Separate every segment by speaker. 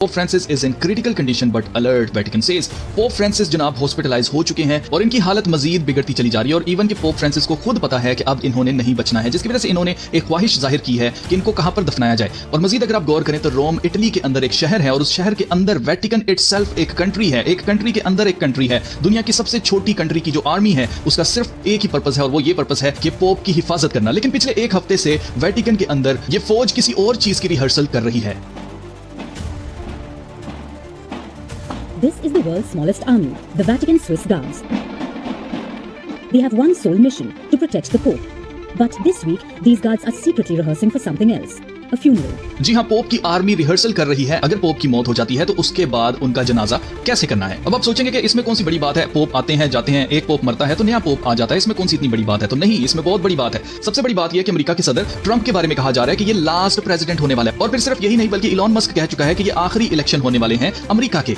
Speaker 1: Pope Francis is in critical condition but alert, Vatican says. Pope Francis जनाब hospitalise हो चुके हैं और इनकी हालत मजीद बिगड़ती चली जा रही है और इवन कि पोप फ्रांसिस को खुद पता है कि अब इन्होंने नहीं बचना है, जिसकी वजह से इन्होंने एक ख्वाहिश जाहिर की है कि इनको कहां पर दफनाया जाए। और मजीद अगर आप गौर करें तो रोम इटली के अंदर एक शहर है और उस शहर के अंदर वेटिकन इटसेल्फ एक कंट्री है, एक कंट्री के अंदर एक कंट्री है। दुनिया की सबसे छोटी कंट्री की जो आर्मी है उसका सिर्फ एक ही पर्पस है और वो ये पर्पस है कि पोप की हिफाजत करना। लेकिन पिछले एक हफ्ते से वेटिकन के अंदर ये फौज किसी और चीज की रिहर्सल कर रही है।
Speaker 2: This is the world's smallest army, the Vatican Swiss Guards. They have one sole mission, to protect the Pope. But this week, these guards are secretly rehearsing for something else, a funeral.
Speaker 1: जी हाँ, pope की army rehearsal कर रही है। अगर pope की मौत हो जाती है तो उसके बाद उनका जनाजा कैसे करना है। अब आप सोचेंगे कि इसमें कौन सी बड़ी बात है, पोप आते हैं जाते हैं, एक पोप मरता है तो नया पोप आ जाता है, इसमें कौन सी इतनी बड़ी बात है। तो नहीं, इसमें बहुत बड़ी बात है। सबसे बड़ी बात यह है कि अमेरिका के सदर ट्रंप के बारे में कहा जा रहा है कि ये लास्ट प्रेसिडेंट होने वाला है। और फिर सिर्फ यही नहीं बल्कि इलॉन मस्क कह चुका है कि ये आखिरी इलेक्शन होने वाले हैं अमेरिका के।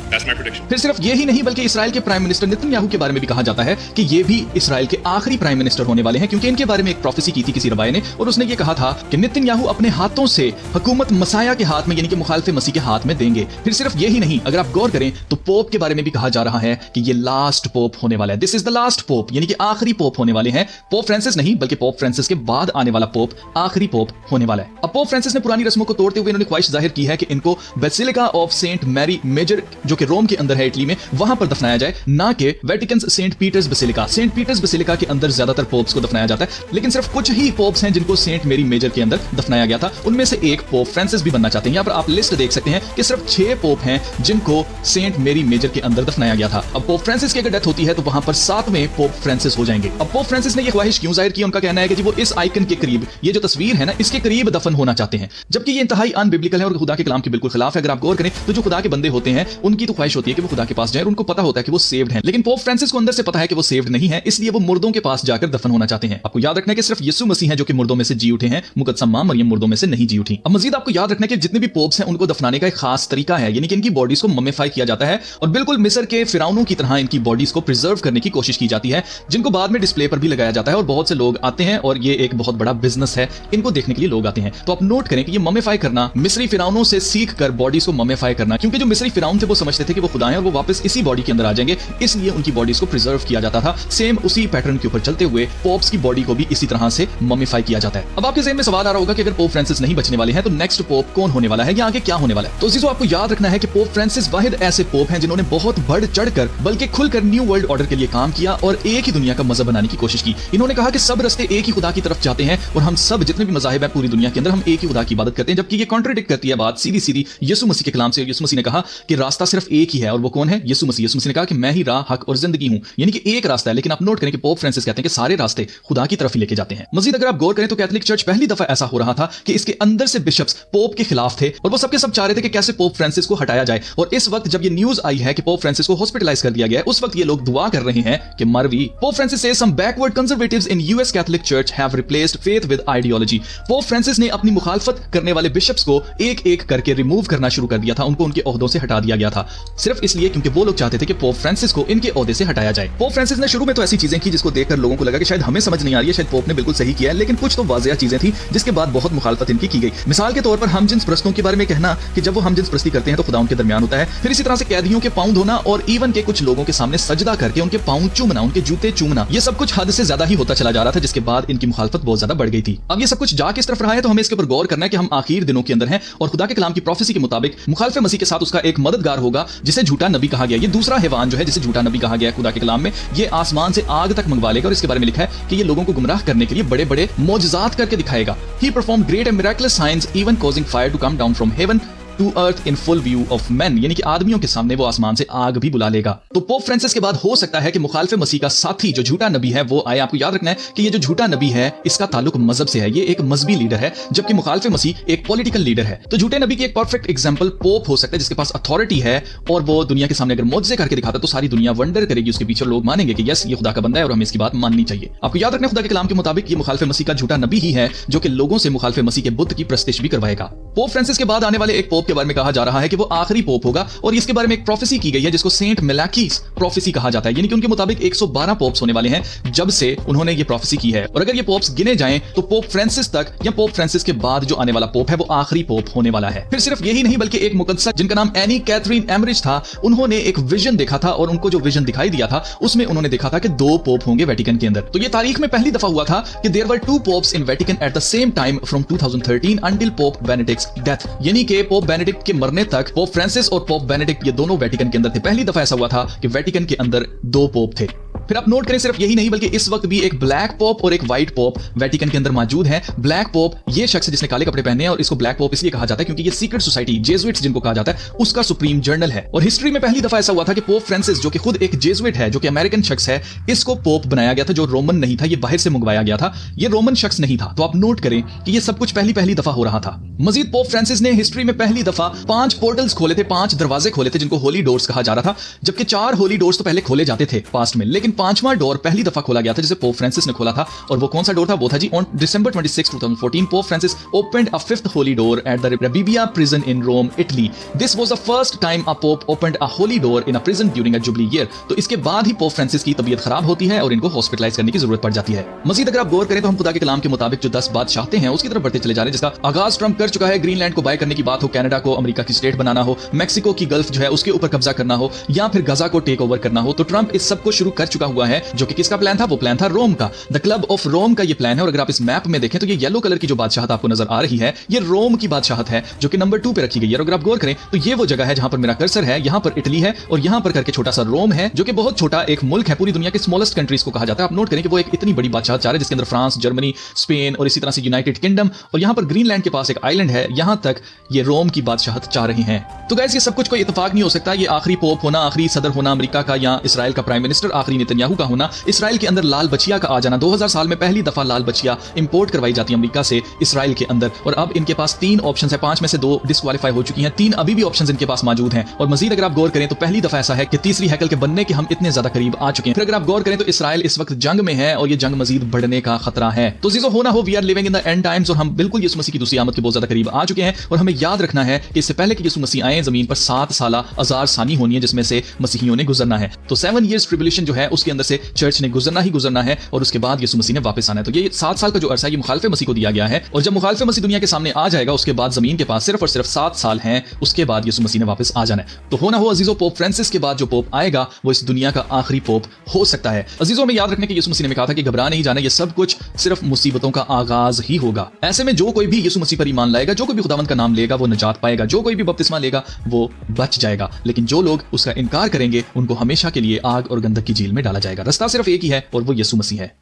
Speaker 1: फिर सिर्फ यही नहीं बल्कि इस्राएल के प्राइम मिनिस्टर नेतन्याहू के बारे में भी कहा जाता है कि ये भी इस्राएल के आखिरी प्राइम मिनिस्टर होने वाले हैं, क्योंकि इनके बारे में एक प्रोफेसी की थी किसी रबाये ने और उसने ये कहा था कि नेतन्याहू अपने हाथों से हुकूमत मसाया के हाथ में यानी कि मुखालिफ मसीह के हाथ में देंगे। फिर सिर्फ यही नहीं, अगर आप गौर करें तो पोप के बारे में भी कहा जा रहा है कि ये लास्ट पोप होने वाला है। This is the last pope, यानी कि आखिरी पोप होने वाले हैं। पोप फ्रांसिस नहीं बल्कि पोप फ्रांसिस के बाद आने वाला पोप आखिरी पोप होने वाला है। अब पोप फ्रांसिस ने पुरानी रस्मों को तोड़ते हुए इन्होंने ख्वाहिश जाहिर की है कि इनको basilica of Saint Mary Major जो कि रोम के अंदर है में वहां पर दफनाया जाए, ना कि Vatican Saint Peter's basilica. Saint Peter's basilica के अंदर ज्यादातर पोप्स को दफनाया जाता है, लेकिन सिर्फ कुछ ही पोप्स हैं जिनको सेंट मेरी मेजर के अंदर दफनाया गया था। उनमें से एक पोप फ्रांसिस भी बनना चाहते हैं। यहां पर आप लिस्ट देख सकते हैं कि सिर्फ 6 पोप हैं जिनको सेंट मेरी मेजर के अंदर दफनाया गया था। अब पोप फ्रांसिस की अगर डेथ होती है तो वहां पर 7वें पोप फ्रांसिस हो जाएंगे। अब पोप फ्रांसिस ने यह ख्वाहिश क्यों जाहिर की? उनका कहना है कि वो इस आइकन के करीब, ये जो तस्वीर है ना, इसके करीब दफन होना चाहते हैं, जबकि ये इंतहाई अनबिब्लिकल है और खुदा के कलाम के बिल्कुल खिलाफ है। अगर आप गौर करें तो जो खुदा के बंदे होते हैं उनकी तो ख्वाहिश होती है कि वो खुदा के पास जाए, उनको पता होता है कि वो सेव्ड हैं, लेकिन पोप फ्रांसिस को अंदर से पता है कि वो सेव्ड नहीं है, इसलिए वो मुर्दों के पास जाकर दफन होना चाहते हैं। आपको याद रखना है कि सिर्फ यीशु मसीह हैं जो कि मुर्दों में से जी उठे हैं, मुकद्दमा मरियम मुर्दों में से नहीं जी उठी। अब मजीद आपको याद रखना है कि जितने भी पोप्स हैं उनको दफनाने का एक खास तरीका है, यानी कि इनकी बॉडीज को ममेफाई किया जाता है और बिल्कुल मिस्र के फिरौनों की तरह इनकी बॉडीज को प्रिजर्व करने की कोशिश की जाती है, जिनको बाद में डिस्प्ले पर भी लगाया जाता है और बहुत से लोग आते हैं और ये एक बहुत बड़ा बिजनेस है, इनको देखने के लिए लोग आते हैं। तो आप नोट करें कि ये ममेफाई करना, मिस्री फिरौनों से सीख कर बॉडीज को ममेफाई करना, क्योंकि जो मिस्री फिरौन थे वो समझते थे कि वो खुदा हैं और वो वापस इसी बॉडी के अंदर आ जाएंगे, इसलिए उनकी बॉडीज को प्रिजर्व किया जाता था। सेम उसी पैटर्न के ऊपर चलते हुए पोप्स की बॉडी को भी इसी तरह से ममीफाई किया जाता है। अब आपके ज़हन में सवाल आ रहा होगा कि अगर पोप फ्रांसिस नहीं बचने वाले हैं तो नेक्स्ट पोप कौन होने वाला है या आगे क्या होने वाला है। तो चीजों आपको याद रखना है कि पोप फ्रांसिस वाहिद ऐसे पोप हैं जिन्होंने बहुत बढ़ चढ़कर बल्कि खुलकर न्यू वर्ल्ड ऑर्डर के लिए काम किया और एक ही दुनिया का मजहब बनाने की कोशिश की। इन्होंने कहा कि सब रास्ते एक ही खुदा की तरफ जाते हैं और हम सब जितने भी मज़ाहिब हैं पूरी दुनिया के अंदर हम एक ही खुदा की इबादत करते हैं, जबकि ये कॉन्ट्रडिक्ट करती है बात सीधी सीधी यीशु मसीह के कलाम से। यीशु मसीह ने कहा कि रास्ता सिर्फ एक ही है और वो कौन है? यीशु मसीह। यीशु मसीह ने कहा कि मैं ही राह, हक और जिंदगी हूं, यानी कि एक रास्ता है। लेकिन आप नोट करें कि पोप फ्रांसिस कहते हैं कि सारे रास्ते खुदा की तरफ ही लेके जाते हैं। मजीद अगर आप गौर करें तो कैथोलिक चर्च पहली दफा ऐसा हो रहा था कि इसके अंदर से बिशप्स पोप के खिलाफ थे और वो सबके सब चाह रहे थे कि कैसे पोप फ्रांसिस को हटाया जाए। और इस वक्त जब ये न्यूज आई है कि पोप फ्रांसिस को हॉस्पिटलाइज कर दिया गया है, उस वक्त ये लोग दुआ कर रहे हैं कि मरवी। पोप फ्रांसिस से some backward conservatives in US Catholic church have replaced faith with ideology. Pope Francis ने अपनी मुखालफत करने वाले बिशप्स को एक एक करके रिमूव करना शुरू कर दिया था, उनको उनके ओहदों से हटा दिया गया था, सिर्फ इसलिए क्योंकि वो लोग चाहते थे कि पोप फ्रांसिस को इनके ओहदे से हटाया जाए। पोप फ्रांसिस ने शुरू में तो ऐसी चीजें की जिसको देखकर लोगों को लगा कि शायद हमें समझ नहीं आ रही है, शायद पोप ने बिल्कुल सही किया है, लेकिन कुछ तो वाजिया चीजें थी जिसके बाद बहुत मुखालफत इनकी की गई। मिसाल के तौर पर हमजिन्स प्रस्तों के बारे में कहना कि जब वो हमजिन्स प्रस्ती करते हैं तो खुदा उनके दरमियान होता है। फिर इसी तरह से कैदियों के पांव धोना और इवन के कुछ लोगों के सामने सजदा करके उनके पांव चूमना, उनके जूते चूमना, ये सब कुछ हद से ज्यादा ही होता चला जा रहा था, जिसके बाद इनकी मुखालफत बहुत ज्यादा बढ़ गई थी। अब ये सब कुछ जा किस तरफ रहा है तो हमें इसके ऊपर गौर करना है कि हम आखिर दिनों के अंदर हैं और खुदा के कलाम की प्रोफेसी के मुताबिक मुखालिफ मसीह के साथ उसका एक मददगार होगा जिसे झूठा नबी कहा गया। ये दूसरा हैवान जो है जिसे झूठा नबी कहा गया खुदा के कलाम में, ये आसमान से आग तक मंगवा लेगा और इसके बारे में लिखा है कि ये लोगों को गुमराह करने के लिए बड़े बड़े मौजज़ात करके दिखाएगा। He performed great and miraculous signs, even causing fire to come down from heaven to earth in full view of men, यानी कि आदमियों के सामने वो आसमान से आग भी बुला लेगा। तो पोप फ्रांसिस के बाद हो सकता है कि मुखालिफ मसीह का साथी जो झूठा नबी है वो आए। आपको याद रखना है कि ये जो झूठा नबी है इसका ताल्लुक मजहब से है, ये एक मजहबी लीडर है, जबकि मुखालिफ मसीह एक पॉलिटिकल लीडर है। तो झूठे नबी की एक परफेक्ट एग्जांपल पोप हो सकता है जिसके पास अथॉरिटी है और वो दुनिया के सामने अगर मौजज़े करके दिखाता है तो सारी दुनिया वंडर करेगी उसके पीछे, लोग मानेंगे कि यस ये खुदा का बंदा है और हमें इसकी बात माननी चाहिए। आपको याद रखना है खुदा के कलाम के मुताबिक ये मुखालिफ मसीह का झूठा नबी ही है जो कि लोगों से मुखालिफ मसीह के बुत की प्रस्तिश भी करवाएगा। पोप फ्रांसिस के बाद आने वाले एक पोप के बारे में कहा जा रहा है कि वो आखिरी पोप होगा और इसके बारे में एक प्रोफेसी की गई है जिसको सेंट मिलाकीस प्रोफेसी कहा जाता है, यानी कि उनके मुताबिक 112 पोप्स होने वाले हैं जब से उन्होंने ये प्रोफेसी की है। और अगर ये पोप्स गिने जाएं तो पोप फ्रांसिस तक या पोप फ्रांसिस के बाद जो आने वाला पोप है वो आखिरी पोप होने वाला है। फिर सिर्फ यही नहीं बल्कि एक मुकद्दस जिनका नाम एनी कैथरीन एमरिच था, उन्होंने एक विजन देखा था और उनको जो विजन दिखाई दिया था उसमें उन्होंने देखा था कि 2 पोप होंगे वेटिकन के अंदर। तो ये तारीख में पहली दफा हुआ था कि there were 2 popes in Vatican at the same time from 2013 until Pope Benedict's death, यानी कि पोप बेनेडिक्ट के मरने तक पोप फ्रांसिस और पोप बेनेडिक्ट ये दोनों वेटिकन के अंदर थे। पहली दफा ऐसा हुआ था कि वेटिकन के अंदर 2 पोप थे। फिर आप नोट करें सिर्फ यही नहीं बल्कि इस वक्त भी एक ब्लैक पोप और एक व्हाइट पोप वेटिकन के अंदर मौजूद है। ब्लैक पोप ये शख्स जिसने काले कपड़े पहने हैं और इसको ब्लैक पोप इसलिए कहा जाता है क्योंकि ये सीक्रेट सोसाइटी जेजुइट्स जिनको कहा जाता है उसका सुप्रीम जर्नल है। और हिस्ट्री में पहली दफा ऐसा हुआ था कि पोप फ्रांसिस जो कि खुद एक जेजुइट है, जो कि अमेरिकन शख्स है, इसको पोप बनाया गया था जो रोमन नहीं था, ये बाहर से मंगवाया गया था, ये रोमन शख्स नहीं था। तो आप नोट करें कि ये सब कुछ पहली दफा हो रहा था। मजीद पोप फ्रांसिस ने हिस्ट्री में पहली दफा 5 पोर्टल्स खोले थे, 5 दरवाजे खोले थे जिनको होली डोर्स कहा जा रहा था, जबकि 4 होली डोर्स तो पहले खोले जाते थे पास्ट में, लेकिन 5वां डोर पहली दफा खोला गया था जिसे पोप फ्रांसिस ने खोला था। और वो कौन सा डोर था? वो था जी on December 26, 2014 Pope Francis opened a 5th holy door at the Rebibbia prison in Rome, Italy. This was the first time a pope opened a holy door in a prison during a jubilee year. तो इसके बाद ही pope Francis की तबीयत खराब होती है और इनको हॉस्पिटलाइज करने की जरूरत पड़ जाती है। मजीद अगर आप गौर करें तो हम खुदा के कलाम के मुताबिक जो 10 बात चाहते हैं उसकी तरफ बढ़ते चले जा रहे हैं, जिसका आगाज ट्रंप कर चुका है। ग्रीनलैंड को बाय करने की बात हो, कनाडा को अमेरिका की स्टेट बनाना हो, मैक्सिको की गल्फ जो है उसके ऊपर कब्जा करना हो, या फिर गजा को टेक ओवर करना हो, तो ट्रंप इस सब को शुरू कर चुका हुआ है। जो कि किसका प्लान था? वो प्लान था रोम का, द क्लब ऑफ रोम का ये प्लान है। और अगर आप इस मैप में देखें तो ये येलो कलर की जो बादशाहत आपको नजर आ रही है ये रोम की बादशाहत है जो कि नंबर 2 पे रखी गई है। और अगर आप गौर करें तो ये वो जगह है जहां पर मेरा कर्सर है, यहां पर इटली है और यहां पर करके छोटा सा रोम है जो कि बहुत छोटा एक मुल्क है, पूरी दुनिया के स्मॉलेस्ट कंट्रीज को कहा जाता है। आप नोट करें कि वो एक इतनी बड़ी बादशाहत चाह रहा है जिसके अंदर फ्रांस, जर्मनी, स्पेन और इसी तरह से यूनाइटेड किंगडम और यहां पर ग्रीनलैंड के पास एक आइलैंड है, यहां तक ये रोम की बादशाहत चाह रही है। तो गाइस ये सब कुछ कोई इत्तेफाक नहीं हो सकता। ये आखिरी पोप होना, आखिरी सदर होना अमेरिका का या इसराइल का प्राइम मिनिस्टर आखिरी नेतन्याहू का होना, इसराइल के अंदर लाल बचिया का आ जाना, 2000 साल में पहली दफा लाल बचिया इंपोर्ट करवाई जाती है अमेरिका से इसराइल के अंदर। और अब इनके पास 3 ऑप्शंस है, 5 में से 2 डिस्क्वालीफाई हो चुकी हैं, 3 अभी भी ऑप्शंस इनके पास मौजूद हैं। और मजीद अगर आप गौर करें तो पहली दफा ऐसा है कि तीसरी हैकल के बनने के हम इतने ज्यादा करीब आ चुके हैं। फिर अगर आप गौर करें तो इसराइल इस वक्त जंग में है और ये जंग मजीद बढ़ने का खतरा है। तो चीजों होना हो, we are living in the end times और हम बिल्कुल यीशु मसीह की दूसरी आमद के बहुत ज्यादा करीब आ चुके हैं। और हमें याद रखना है कि इससे पहले कि यीशु मसीह आए जमीन पर 7 साला अजार सानी होनी है जिसमें से मसीहियों ने गुजरना है। तो 7 ईयर्स ट्रिब्यूलेशन जो है उसके अंदर से चर्च ने गुजरना ही गुजरना है और उसके बाद यीशु मसीह ने वापस आना है। तो ये 7 साल का जो अरसा है ये मुखालिफे मसीह को दिया गया है और जब मुखालिफे मसीह दुनिया के सामने आ जाएगा उसके बाद जमीन के पास सिर्फ और सिर्फ 7 साल हैं, उसके बाद यीशु मसीह ने वापस आ जाना है। तो होना हो अजीजों, पोप फ्रांसिस के बाद जो पोप आएगा वो इस दुनिया का आखिरी पोप हो सकता है। अजीजों में याद रखने के यीशु मसीह ने कहा था कि घबरा नहीं जाना, ये सब कुछ सिर्फ मुसीबतों का आगाज ही होगा। ऐसे में जो कोई भी यीशु मसीह पर ईमान लाएगा, जो कोई भी खुदावंद का नाम लेगा वो निजात पाएगा, जो कोई भी बपतिस्मा लेगा वो बच जाएगा। लेकिन जो लोग उसका इनकार करेंगे उनको हमेशा के लिए आग और गंधक की झील में डाला जाएगा। रास्ता सिर्फ एक ही है और वो यीशु मसीह है।